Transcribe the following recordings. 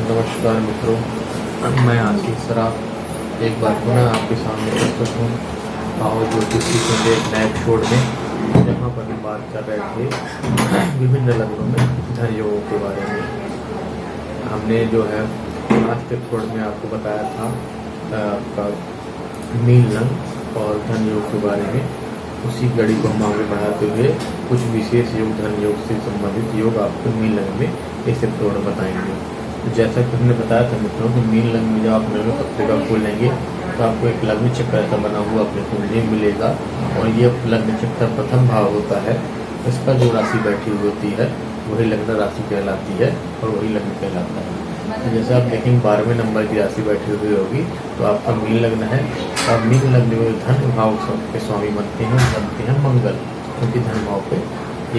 नमस्कार मित्रों, मैं आशीष सराफ एक बार पुनः आपके सामने प्रस्तुत हूँ भाव ज्योतिष के एक नए एपिसोड में, जहाँ पर हम बात कर रहे थे विभिन्न लग्नों में धन योगों के बारे में। हमने जो है लास्ट एपिसोड में आपको बताया था आपका मीन लग्न और धन योग के बारे में। उसी कड़ी को हम आगे बढ़ाते हुए कुछ विशेष योग धन योग से संबंधित योग आपको मीन लग्न में इस एपिसोड में बताएंगे। जैसा कि हमने बताया था मित्रों कि मीन लग्न में जब आप लग्न पत्रिका खोलेंगे तो आपको एक लग्न चक्र ऐसा बना हुआ अपने कुंडली में मिलेगा, और ये लग्न चक्र प्रथम भाव होता है। इस पर जो राशि बैठी हुई होती है वही लग्न राशि कहलाती है और वही लग्न कहलाता है। जैसे आप देखेंगे 12वें नंबर की राशि बैठी हुई होगी तो आपका मीन लग्न है। और मीन लग्न में धन भाव के स्वामी बनते हैं मंगल, क्योंकि धन भाव पे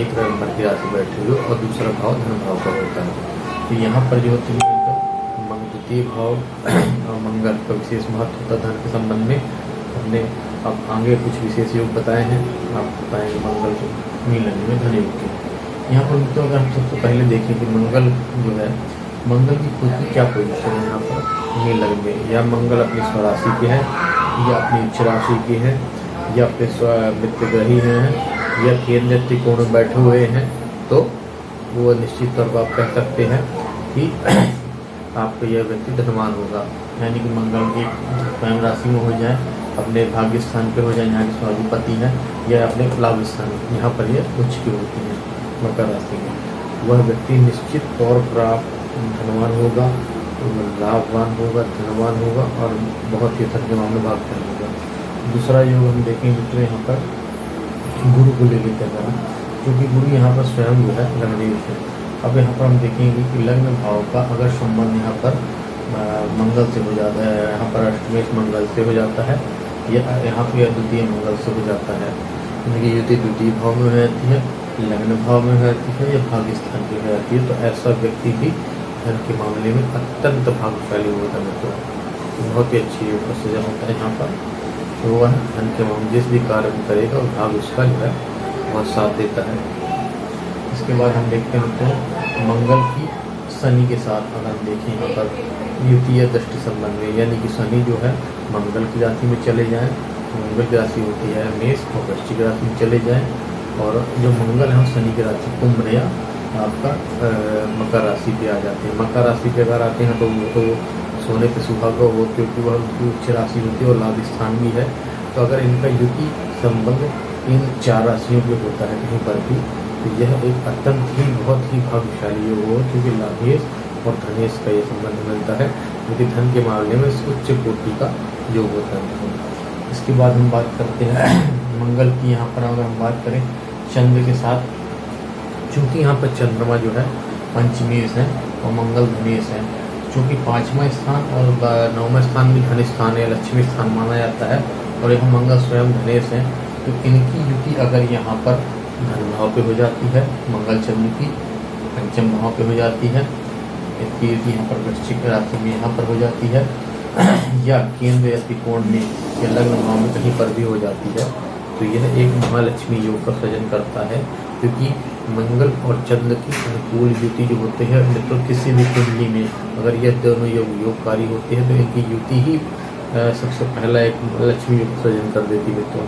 एक नंबर की राशि बैठी हुई और दूसरा भाव धन भाव का होता है। तो यहाँ पर जो होती है द्वितीय भाव और मंगल का विशेष महत्व होता है धन के संबंध में। हमने अब आगे कुछ विशेष योग बताए हैं, आप बताएंगे मंगल के मीन लग्न में धन योग के। यहाँ पर तो अगर हम सबसे पहले देखें कि मंगल जो है, मंगल की खुद की क्या पोजीशन है यहाँ पर मीन लग्न में, या मंगल अपनी स्वराशि के है, या अपनी उच्च राशि के है, या अपने मित्र ग्रही हैं, या केंद्र त्रिकोण में बैठे हुए हैं, तो वो निश्चित तौर पर आप कह सकते हैं कि आपको यह व्यक्ति धनवान होगा। यानी कि मंगल की स्वयं राशि में हो जाए, अपने भाग्य स्थान पे हो जाए यहाँ के स्वाधिपति है, या अपने लाभ स्थान यहाँ पर यह उच्च की होती है मकर राशि में, वह व्यक्ति निश्चित तौर पर आप धनवान होगा, लाभवान होगा, धनवान होगा और बहुत ही धन के मामले भागवान होगा। दूसरा योग हम देखेंगे मित्र यहाँ पर गुरु को ले लेते हैं, क्योंकि गुरु यहाँ पर स्वयं जो है लग्नदेव है। अब यहाँ पर हम देखेंगे कि लग्न भाव का अगर संबंध यहाँ पर मंगल से हो जाता है, यहाँ पर अष्टमेश मंगल से हो जाता है, या यहाँ पर द्वितीय मंगल से हो जाता है, यानी युति द्वितीय भाव में हो जाती है, लग्न भाव में हो जाती है, या भाग्य स्थान की हो जाती है, तो ऐसा व्यक्ति भी धन के मामले में अत्यंत भाग्यशाली होता है। तो बहुत ही अच्छी योग का सृजन होता है यहाँ पर। तो वह धन के मामले जिस भी कार्य में करेगा और भाग उसका जो है बहुत साथ देता है। इसके बाद हम देखते हैं तो मंगल की शनि के साथ अगर हम देखें यहाँ पर द्वितीय दृष्टि संबंध में, यानी कि शनि जो है मंगल की राशि में चले जाएं, मंगल की राशि होती है मेष और वृश्चिक राशि में चले जाएं, और जो मंगल है शनि की राशि कुंभ या आपका मकर राशि पे आ जाते हैं। मकर राशि पे अगर आते हैं तो वो तो सोने पे सुहागा हो, क्योंकि वह उनकी उच्च राशि होती है और लाभ स्थान भी है। तो अगर इनका युति संबंध इन चार राशियों पे होता है कहीं पर भी, तो यह एक अत्यंत ही बहुत ही भाग्यशाली योग हो, क्योंकि लाभेश और धनेश का ये संबंध मिलता है, क्योंकि धन के मामले में उच्च कोटि का योग होता है। इसके बाद हम बात करते हैं मंगल की। यहाँ पर अगर हम बात करें चंद्र के साथ, चूँकि यहाँ पर चंद्रमा जो है पंचमेश है और मंगल धनेश है, चूँकि 5वां स्थान और 9वां स्थान भी धन स्थान या लक्ष्मी स्थान माना जाता है, और यह मंगल स्वयं धनेश है, तो इनकी युति अगर यहाँ पर धन भाव पे हो जाती है, मंगल चंद्र की पंचम भाव पे हो जाती है, इसकी युति यहाँ पर वृश्चिक राशि में यहाँ पर हो जाती है, या केंद्र या त्रिकोण में या लग्न भाव में कहीं पर भी हो जाती है, तो यह एक महालक्ष्मी योग का सृजन करता है। क्योंकि मंगल और चंद्र की अनुकूल युति जो होते हैं मित्रों, किसी भी कुंडली में अगर यह दोनों योगकारी होते हैं तो इनकी युति ही सबसे पहला एक लक्ष्मी योग सृजन कर देती है मित्रों।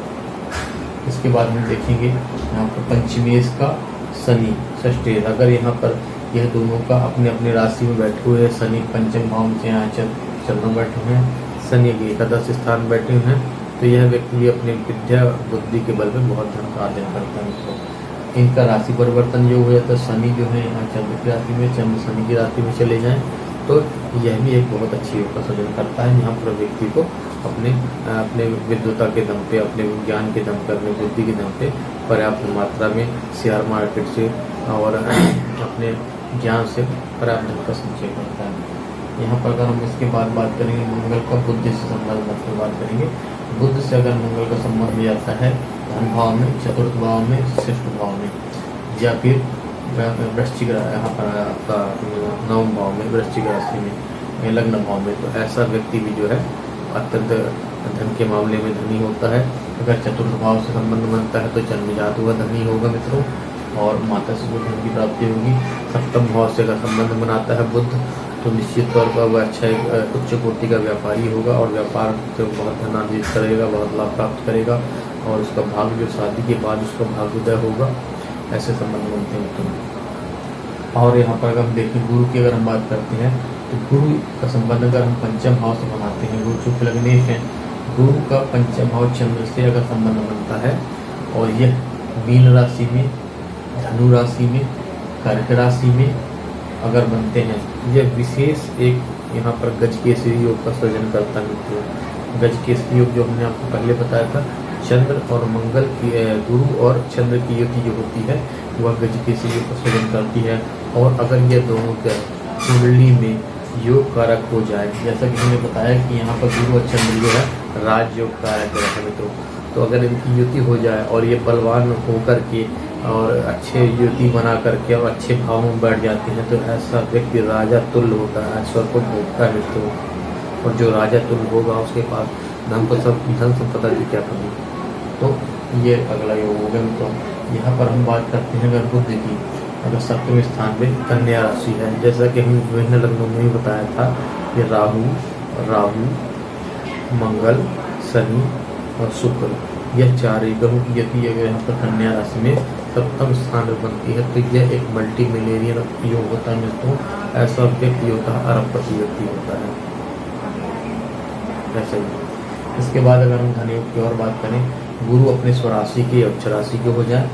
इसके बाद हम देखेंगे यहाँ पर पंचमेश का शनि षष्ठेश, अगर यहाँ पर यह दोनों का अपने अपने राशि में बैठे हुए हैं, शनि पंचम भाव में यहाँ चंद्रमा बैठे हुए हैं, शनि के एकादश स्थान बैठे हुए हैं, तो यह व्यक्ति भी अपने विद्या बुद्धि के बल पर बहुत धन का अर्जन करता है। तो इनका राशि परिवर्तन जो हो जाता है, शनि जो है यहाँ चंद्र की राशि में, चंद्र शनि की राशि में चले जाएं, तो यह भी एक बहुत अच्छी योग का सृजन करता है। यहाँ पर व्यक्ति को अपने विद्वता के दम पे, अपने ज्ञान के दम पे, अपने बुद्धि के दम पे पर्याप्त मात्रा में शेयर मार्केट से और अपने ज्ञान से पर्याप्त धन का संचय करता है। यहाँ पर अगर हम इसके बाद बात करेंगे मंगल का बुद्ध से संबंध की बात करेंगे। बुद्ध से अगर मंगल का संबंध हो जाता है धन भाव में, चतुर्थ भाव में, षष्ठ भाव में, या फिर वृश्चिक यहाँ पर आपका 9वें भाव में वृश्चिक राशि में, लग्न भाव में, तो ऐसा व्यक्ति भी जो है अत्यंत धन के मामले में धनी होता है। अगर चतुर्थ भाव से संबंध बनता है तो जन्मजात हुआ धनी होगा मित्रों, और माता से जो धन की प्राप्ति होगी। सप्तम भाव से अगर संबंध बनाता है बुध, तो निश्चित तौर पर वह अच्छा एक उच्च कोटि का व्यापारी होगा और व्यापार से बहुत धनार्जित करेगा, बहुत लाभ प्राप्त करेगा और उसका भाग्य जो शादी के बाद उसका भाग्योदय होगा, ऐसे संबंध बनते हैं तो। और यहाँ पर अगर हम देखें गुरु की अगर हम बात करते हैं तो गुरु का संबंध अगर हम पंचम भाव से बनाते हैं, गुरु चूँकि लग्नेश हैं, गुरु का पंचम भाव चंद्र से अगर संबंध बनता है और यह मीन राशि में, धनु राशि में, कर्क राशि में अगर बनते हैं, यह विशेष एक यहाँ पर गजकेसरी योग का सृजन करता है मित्रों। गजकेसरी योग जो हमने आपको पहले बताया था, चंद्र और मंगल की, गुरु और चंद्र की युति जो होती है वह गजकेसरी योग का सृजन करती है। और अगर यह दोनों कुंडली में योग कारक हो जाए, जैसा कि हमने बताया कि यहाँ पर गुरु और चंद्र जो है राजयोग कारक है मित्रों, तो अगर इनकी युति हो जाए और ये बलवान होकर के और अच्छे युति बना करके और अच्छे भाव में बैठ जाते हैं, तो ऐसा व्यक्ति राजा तुल्य होता है, ऐश्वर को भोगता है मित्रों। और जो राजा तुल्य होगा उसके पास धन संपदा की क्या कमी। तो ये अगला योग हो गया मित्रों। यहाँ पर हम बात करते हैं अगर बुध की, अगर सप्तम स्थान में कन्या राशि है, जैसा कि हम विभिन्न लग्नों में ही बताया था, ये राहु, मंगल, शनि और शुक्र, यह चार ग्रहों की यदि अगर यहाँ पर कन्या राशि में सप्तम स्थान में बनती है तो यह एक मल्टी मिलेनियर योग होता है मित्रों। ऐसा व्यक्ति होता है अरबपति व्यक्ति होता है ऐसे ही। इसके बाद अगर हम धन योग की और बात करें, गुरु अपने स्वराशि के या उच्च राशि के हो जाए,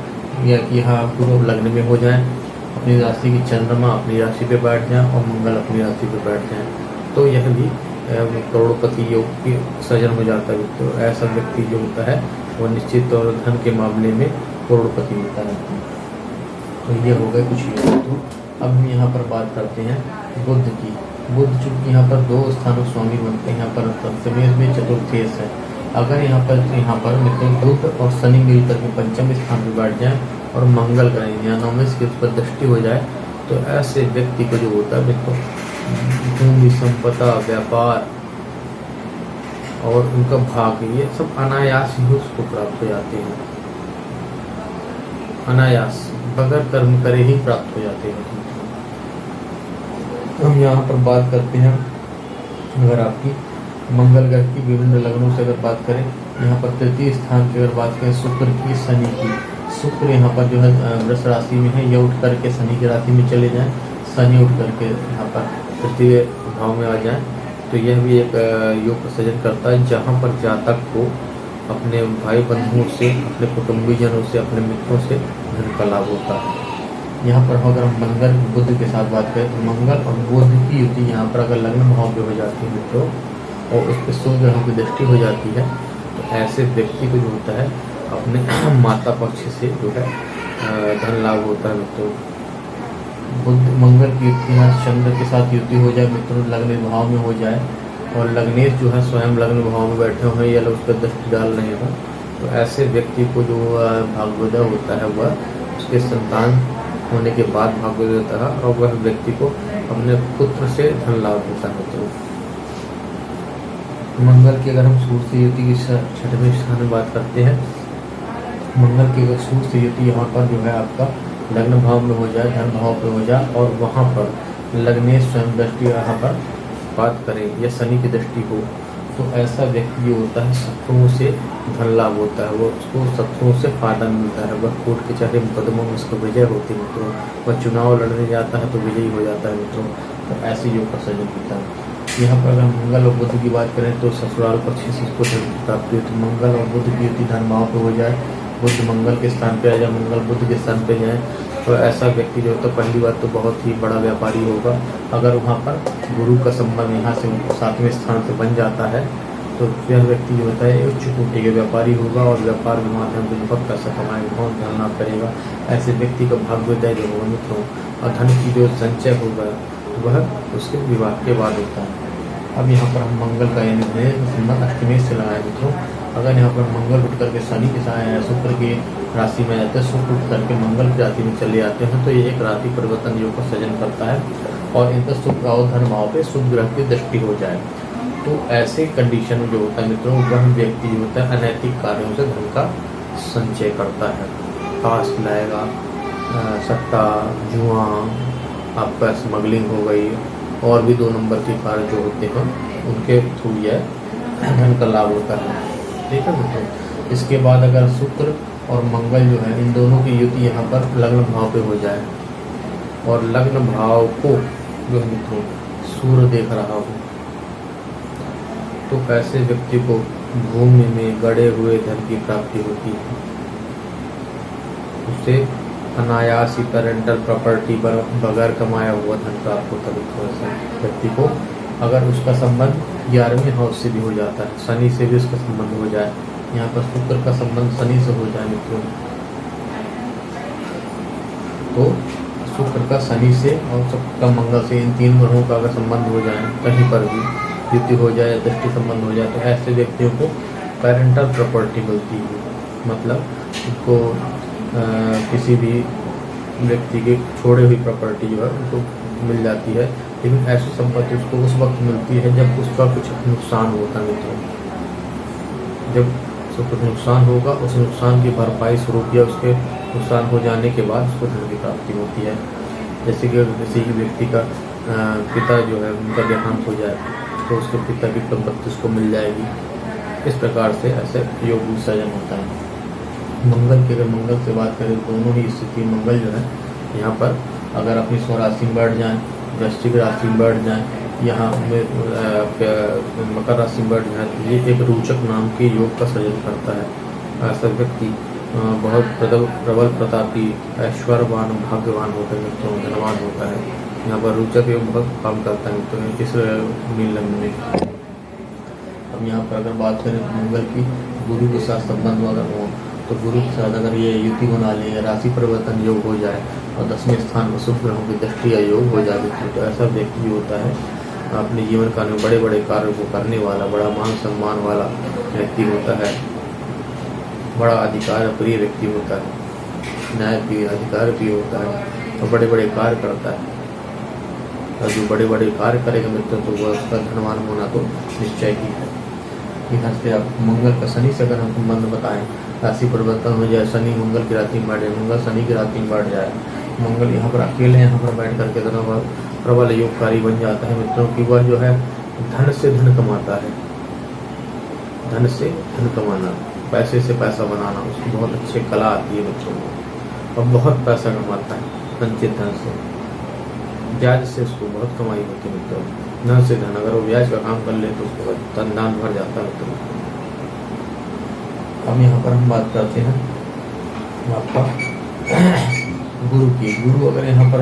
या कि यहाँ गुरु लग्न में हो जाए, अपनी राशि की चंद्रमा अपनी राशि पे बैठ जाए और मंगल अपनी राशि पे बैठ जाए, तो यह भी करोड़पति योग की सृजन हो जाता है। तो ऐसा व्यक्ति जो होता है वो निश्चित तौर धन के मामले में करोड़पति होता है। तो ये हो गए कुछ योग। तो अब हम यहाँ पर बात करते हैं बुध की। बुध चूँकि यहाँ पर दो स्थानों स्वामी बनते हैं, यहाँ पर पंचमेश में चतुर्थेश है। अगर यहाँ पर मित्रों बुध और शनि मिलकर के पंचम स्थान में बैठ जाए और मंगल करें या नौवें की उस पर दृष्टि हो जाए, तो ऐसे व्यक्ति को जो होता है मित्रों भूमि, संपदा, व्यापार और उनका भाग्य, ये सब अनायास ही उसको प्राप्त हो जाते हैं, अनायास बगैर कर्म करे ही प्राप्त हो जाते हैं। हम यहाँ पर बात करते हैं अगर आपकी मंगल ग्रह की विभिन्न लग्नों से अगर बात करें, यहाँ पर तृतीय स्थान की अगर बात करें शुक्र की, शनि की। शुक्र यहाँ पर जो है वृष राशि में है, यह उठ करके शनि की राशि में चले जाएं, शनि उठ करके यहाँ पर तृतीय भाव में आ जाए, तो यह भी एक योग का सृजन करता है, जहाँ पर जातक को अपने भाई बंधुओं से, अपने कुटुंबीजनों से, अपने मित्रों से धन का लाभ होता है। यहाँ पर अगर हम मंगल बुध के साथ बात करें, तो मंगल और बुध की युति यहाँ पर अगर लग्न भाव में हो जाती है मित्रों और उस पर सूर्य ग्रहों की दृष्टि हो जाती है, तो ऐसे व्यक्ति को जो होता है अपने माता पक्ष से जो है धन लाभ होता है मित्रों। बुध मंगल की युति यहाँ चंद्र के साथ युति हो जाए मित्रों, लग्न भाव में हो जाए और लग्नेश जो है स्वयं लग्न भाव में बैठे हुए या उस पर दृष्टि डाल रहे हो, तो ऐसे व्यक्ति को जो भाग्योदय होता है वह उसके संतान होने के बाद भाग्योदय होता है और वह व्यक्ति को अपने पुत्र से धन लाभ होता है मित्रों। मंगल की अगर हम सूर्य से युति की छठवें स्थान में बात करते हैं, मंगल की अगर सूर्य से युति यहाँ पर जो है आपका लग्न भाव में हो जाए, धन भाव पे हो जाए और वहाँ पर लग्नेश स्वयं दृष्टि यहाँ पर बात करें या शनि की दृष्टि हो, तो ऐसा व्यक्ति जो होता है शत्रुओं से धन लाभ होता है, वो उसको शत्रुओं से फायदा मिलता है, वह कोर्ट के चाहे मुकदमों में उसको विजय होती है मित्रों, वह चुनाव लड़ने जाता है तो विजयी हो जाता है मित्रों। तो ऐसे योग का सृजन होता है। यहाँ पर अगर मंगल और बुध की बात करें तो ससुराल पक्ष से इसको धन प्राप्ति होती है। मंगल और बुध की युति धन भाव पे हो जाए, बुध मंगल के स्थान पे आ जाए, मंगल बुध के स्थान पे जाए, तो ऐसा व्यक्ति जो होता है पहली बात तो बहुत ही बड़ा व्यापारी होगा। अगर वहाँ पर गुरु का संबंध यहाँ से 7वें स्थान से बन जाता है तो यह व्यक्ति जो होता है उच्च कोटि के व्यापारी होगा और व्यापार के माध्यम से बहुत पैसा कमाएगा, बहुत धन लाभ करेगा। ऐसे व्यक्ति का भाग्योदय जो होगा मित्रों और धन की जो संचय होगा वह उसके विवाह के बाद होता है। अब यहाँ पर हम मंगल का यानी संबंध अष्टमेश से लगाए मित्रों। अगर यहाँ पर मंगल उठ करके शनि के साथ शुक्र की राशि में जाते हैं, शुक्र उठ करके मंगल की राशि में चले जाते हैं, तो ये एक राशि परिवर्तन योग का सृजन करता है और इनका शुक्र और धन भाव पे शुभ ग्रह की दृष्टि हो जाए, तो ऐसे कंडीशन में जो होता है मित्रों वह व्यक्ति जो होता है अनैतिक कार्यों से धन का संचय करता है। फास्ट लाएगा, सट्टा, जुआ, आपका स्मगलिंग हो गई, और भी 2 नंबर के कार्य जो होते हैं उनके थ्रू यह धन का लाभ होता है। ठीक है मित्रों। इसके बाद अगर शुक्र और मंगल जो है इन दोनों की युति यहाँ पर लग्न भाव पे हो जाए और लग्न भाव को जो है मित्रों सूर्य देख रहा हो तो ऐसे व्यक्ति को भूमि में गड़े हुए धन की प्राप्ति होती है। उसे अनायास ही पेरेंटल प्रॉपर्टी पर बगैर कमाया हुआ धन प्राप्त होता है व्यक्ति को। अगर उसका संबंध 11वें हाउस से भी हो जाता है, शनि से भी उसका संबंध हो जाए, यहाँ पर शुक्र का संबंध शनि से हो जाए मित्रों, तो शुक्र का शनि से और शुक्र का मंगल से, इन 3 ग्रहों का अगर संबंध हो जाए, कहीं पर भी युति हो जाए, दृष्टि संबंध हो जाए, तो ऐसे व्यक्तियों को पेरेंटल प्रॉपर्टी मिलती है। मतलब उसको किसी भी व्यक्ति के छोड़े हुई प्रॉपर्टी जो है उनको मिल जाती है, लेकिन ऐसी संपत्ति उसको उस वक्त मिलती है जब उसका कुछ नुकसान होता है मित्रों। जब उसको कुछ नुकसान होगा, उस नुकसान की भरपाई स्वरूप या उसके नुकसान हो जाने के बाद उसको धन की प्राप्ति होती है। जैसे कि किसी व्यक्ति का पिता जो है उनका देहांत हो जाए तो उसके पिता की संपत्ति उसको मिल जाएगी। इस प्रकार से ऐसे योग विसर्जन होता है। मंगल की अगर मंगल से बात करें तो दोनों ही स्थिति मंगल जो है यहाँ पर अगर अपनी स्वराशि में बैठ जाए, वृश्चिक राशि में बैठ जाए, यहाँ मकर राशि में बैठ जाए, तो ये एक रोचक नाम के योग का सृजन करता है। ऐसा व्यक्ति बहुत प्रबल प्रतापी, ऐश्वर्यवान, भाग्यवान होकर मित्रों धनवान होता है। यहाँ पर रोचक योग बहुत काम करता है मित्रों इस मीन लग्न में। अब यहाँ पर अगर बात करें मंगल की गुरु के साथ संबंध अगर हो तो गुरु के साथ अगर ये युति बना ले, राशि परिवर्तन योग हो जाए और 10वें स्थान में शुभ ग्रहों की दृष्टि या योग हो जाए तो ऐसा व्यक्ति होता है अपने जीवन काल में बड़े बड़े कार्यों को करने वाला, बड़ा मान सम्मान वाला व्यक्ति होता है, बड़ा अधिकार प्रिय व्यक्ति होता है, न्याय प्रिय, अधिकार प्रिय होता है और बड़े बड़े कार्य करता है। और जो बड़े बड़े कार्य करेगा मित्रों तो वह उसका धनवान होना तो निश्चय ही है। यहाँ से आप मंगल का शनि से अगर हम संबंध बताएं, राशि परिवर्तन हो जाए, शनि मंगल की राशि में बैठ जाए, मंगल शनि की राशि में बैठ जाए, मंगल यहाँ पर अकेले यहाँ पर बैठ करके प्रबल योगकारी बन जाता है मित्रों की वह जो है धन से धन कमाता है। धन से धन कमाना, पैसे से पैसा बनाना उसकी बहुत अच्छी कला आती है मित्रों को और बहुत पैसा कमाता है संचित धन से। ब्याज से उसको बहुत कमाई होती है मित्रों, धन से धन। अगर वो ब्याज का काम कर ले तो उसको धन भर जाता है मित्रों। अब यहाँ पर हम बात करते हैं आपका गुरु की। गुरु अगर यहाँ पर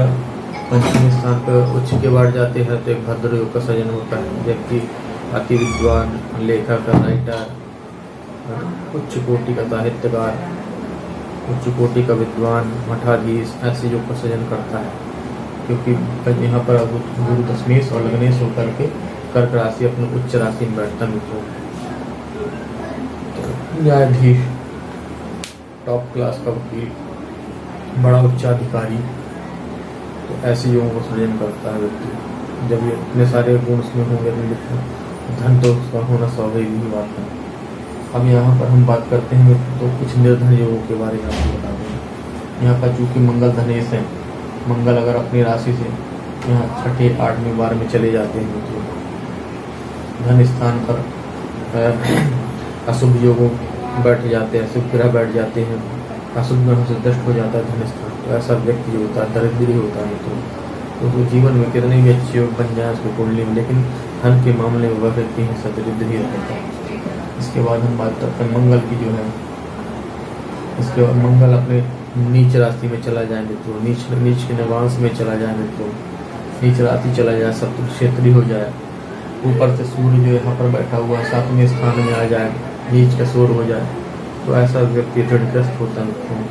5वें स्थान पर उच्च के बाढ़ जाते हैं तो एक भद्र योग का सृजन होता है। व्यक्ति अति विद्वान, लेखक, राइटर, उच्च कोटि का साहित्यकार, उच्च कोटि का विद्वान, मठाधीश ऐसे योग का सृजन करता है। क्योंकि यहाँ पर गुरु दशमेश और लग्नेश होकर के कर्क राशि अपने उच्च राशि में बैठता मित्रों। न्यायाधीश, टॉप क्लास का वकील, बड़ा उच्चाधिकारी, तो ऐसे योगों को सृजन करता है व्यक्ति। जब ये इतने सारे गुण उसमें होंगे तो धन तो उसका होना स्वाभाविक ही बात है। अब यहाँ पर हम बात करते हैं तो कुछ निर्धन योगों के बारे में आपको बता दें। यहाँ पर चूँकि मंगल धनेश है, मंगल अगर अपनी राशि से यहाँ 6ठे 8वें 12वें चले जाते हैं तो धन स्थान पर अशुभ योगों बैठ जाते हैं, शुभ ग्रह बैठ जाते हैं, अशुभ ग्रहों से दष्ट हो जाता है धन स्थान। तो ऐसा व्यक्ति जो होता है दरिद्री होता है तो उसको जीवन में कितने भी अच्छे योग बन जाए उसको कुंडली में, लेकिन धन के मामले में वह व्यक्ति हमेशा दरिद्र ही रहता है। इसके बाद हम बात करते हैं मंगल की जो है। इसके बाद मंगल अपने नीच राशि में चला जाए मित्रों, नीच के नवांश में चला जाए मित्रों, नीच राशि चला जाए, शत्रु क्षेत्रीय हो जाए, ऊपर से सूर्य जो यहाँ पर बैठा हुआ है 7वें स्थान में आ जाए, नीच का सूर्य हो जाए, तो ऐसा व्यक्ति ऋणग्रस्त होता है मित्रों।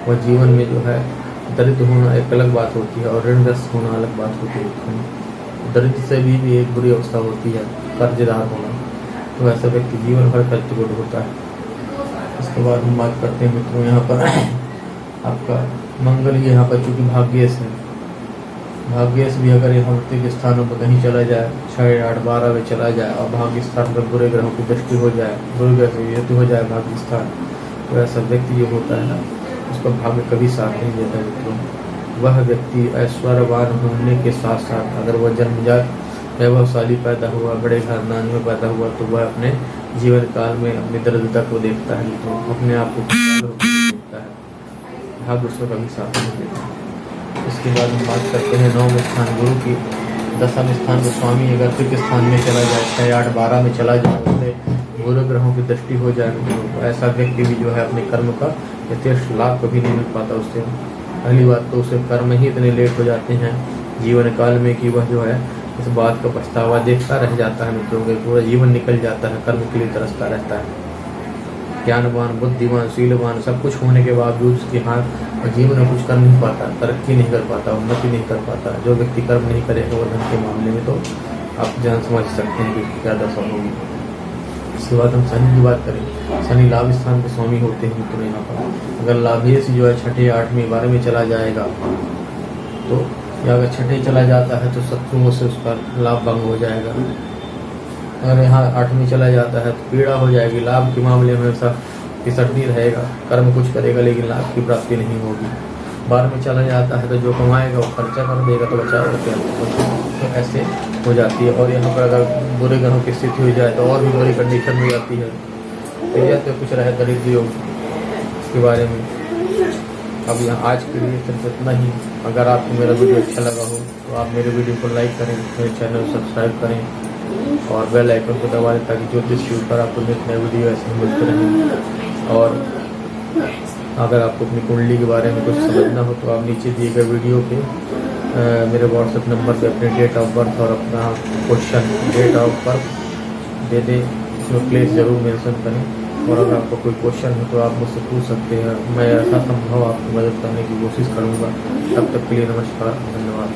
वह जीवन में जो है दरिद्र होना एक अलग बात होती है और ऋणग्रस्त होना अलग बात होती है मित्रों। दरिद्र से भी एक बुरी अवस्था होती है, कर्जदार होना, तो ऐसा व्यक्ति जीवन भर कर्जगुण होता है। इसके बाद हम बात करते हैं मित्रों यहाँ पर आपका मंगल यहाँ पर चूँकि भाग्येश है, भाग्येश भी अगर यहाँ के स्थानों पर कहीं चला जाए 6, 8, 12 में चला जाए और भाग्य स्थान पर बुरे ग्रहों की दृष्टि हो जाए, बुरे ग्रह से युति हो जाए भाग्य स्थान, तो ऐसा व्यक्ति जो होता है ना उसका भाग्य कभी साथ नहीं देता मित्रों। वह व्यक्ति ऐश्वर्यवान होने के साथ साथ अगर वह जन्मजात वैभवशाली पैदा हुआ, बड़े खानदान में पैदा हुआ, तो वह अपने जीवन काल में अपनी दरिद्रता को देखता है, तो अपने आप को देखता है, हर दूसरों का भी साथ नहीं देता। इसके बाद हम बात करते हैं 9वें स्थान गुरु की। 10वें स्थान को स्वामी अगर तृतीय स्थान में चला जाए, 6, 8, 12 में चला जाए, उससे गुरु ग्रहों की दृष्टि हो जाएगी, तो ऐसा व्यक्ति भी जो है अपने कर्म का यथेष्ट लाभ कभी नहीं मिल पाता उससे। पहली बात तो उसे कर्म ही इतने लेट हो जाते हैं जीवन काल में कि वह जो है इस बात का पछतावा देखता रह जाता है मित्रों के, पूरा जीवन निकल जाता है, कर्म के लिए तरसता रहता है। ज्ञानवान, बुद्धिमान, शीलवान सब कुछ होने के बावजूद उसके हाथ और जीवन में कुछ कर नहीं पाता, तरक्की नहीं कर पाता, उन्नति नहीं कर पाता। जो व्यक्ति कर्म नहीं करेगा वो धन के मामले में तो आप जान समझ सकते हैं कि क्या दशा होगी। इसके बाद हम शनि की बात करें। शनि लाभ स्थान के स्वामी होते हैं मित्रों। यहाँ पर अगर लाभेश जो है 6, 8, 12 में चला जाएगा, तो या अगर 6 चला जाता है तो शत्रुओं से उसका लाभ भंग हो जाएगा। अगर यहाँ 8 में चला जाता है तो पीड़ा हो जाएगी, लाभ के मामले में हमेशा फिसड्डी रहेगा, कर्म कुछ करेगा लेकिन लाभ की प्राप्ति नहीं होगी। 12 में चला जाता है तो जो कमाएगा वो खर्चा कर देगा, तो बचाव क्या, तो ऐसे हो जाती है। और यहाँ पर अगर बुरे ग्रहों की स्थिति हो जाए तो और भी बुरी कंडीशन हो जाती है। तो यह तो कुछ रहे दरिद्र योग इसके बारे में। अब यहाँ आज के लिए सिर्फ इतना ही। अगर आपको मेरा वीडियो अच्छा लगा हो तो आप मेरे वीडियो को लाइक करें, मेरे चैनल को सब्सक्राइब करें और बेल आइकन को दबा दें ताकि ज्योतिष के ऊपर आपको नित्य नए वीडियो ऐसे मिलते रहें। और अगर आपको अपनी कुंडली के बारे में कुछ समझना हो तो आप नीचे दिए गए वीडियो पे मेरे व्हाट्सएप नंबर पे अपने डेट ऑफ बर्थ और अपना क्वेश्चन डेट ऑफ बर्थ दे दें, इसमें प्लेस ज़रूर मेंशन करें। और अगर आपको कोई क्वेश्चन हो तो आप मुझसे पूछ सकते हैं, मैं ऐसा संभव आपकी मदद करने की कोशिश करूँगा। तब तक के लिए नमस्कार, धन्यवाद।